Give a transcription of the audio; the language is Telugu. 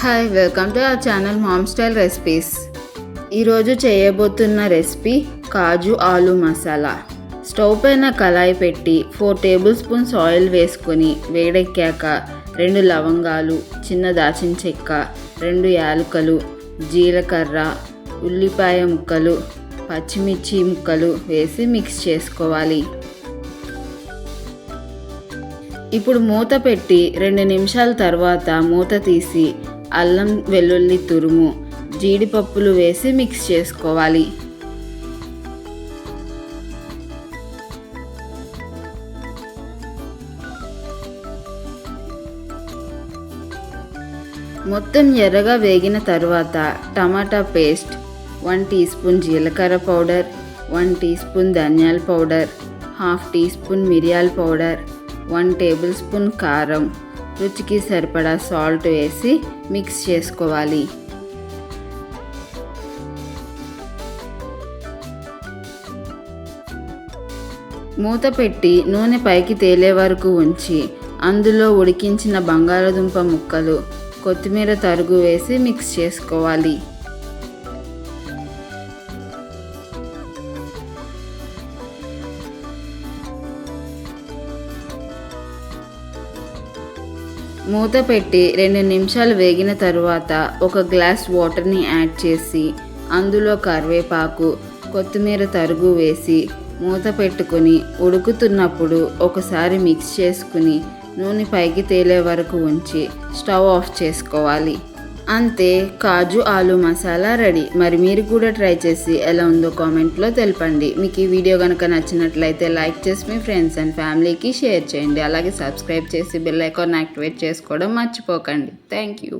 Hi, welcome to our channel ma'am style recipes. ఈరోజు చేయబోతున్న రెసిపీ కాజు ఆలు మసాలా. స్టవ్ పైన కళాయి పెట్టి 4 టేబుల్ స్పూన్స్ ఆయిల్ వేసుకొని వేడెక్కాక 2 లవంగాలు, చిన్న దాచిన చెక్క, 2 యాలకులు, జీలకర్ర, ఉల్లిపాయ ముక్కలు, పచ్చిమిర్చి ముక్కలు వేసి మిక్స్ చేసుకోవాలి. ఇప్పుడు మూత పెట్టి 2 నిమిషాల తర్వాత మూత తీసి అల్లం వెల్లుల్లి తురుము, జీడిపప్పులు వేసి మిక్స్ చేసుకోవాలి. మొత్తం ఎర్రగా వేగిన తర్వాత టమాటా పేస్ట్, 1 టీ స్పూన్ జీలకర్ర పౌడర్, 1 టీ స్పూన్ ధనియాల పౌడర్, 1/2 టీ స్పూన్ మిరియాల పౌడర్, 1 టేబుల్ స్పూన్ కారం, రుచికి సరిపడా సాల్ట్ వేసి మిక్స్ చేసుకోవాలి. మూత పెట్టి నూనె పైకి తేలే వరకు ఉంచి అందులో ఉడికించిన బంగాళదుంప ముక్కలు, కొత్తిమీర తరుగు వేసి మిక్స్ చేసుకోవాలి. మూత పెట్టి 2 నిమిషాలు వేగిన తరువాత 1 గ్లాస్ వాటర్ని యాడ్ చేసి అందులో కరివేపాకు, కొత్తిమీర తరుగు వేసి మూత పెట్టుకొని ఉడుకుతున్నప్పుడు ఒకసారి మిక్స్ చేసుకుని నూనె పైకి తేలే వరకు ఉంచి స్టవ్ ఆఫ్ చేసుకోవాలి. అంతే, కాజు ఆలు మసాలా రెడీ. మరి మీరు కూడా ట్రై చేసి ఎలా ఉందో కామెంట్లో తెలపండి. మీకు ఈ వీడియో కనుక నచ్చినట్లయితే లైక్ చేసి మీ ఫ్రెండ్స్ అండ్ ఫ్యామిలీకి షేర్ చేయండి. అలాగే సబ్స్క్రైబ్ చేసి బెల్ ఐకాన్ యాక్టివేట్ చేసుకోవడం మర్చిపోకండి. Thank you.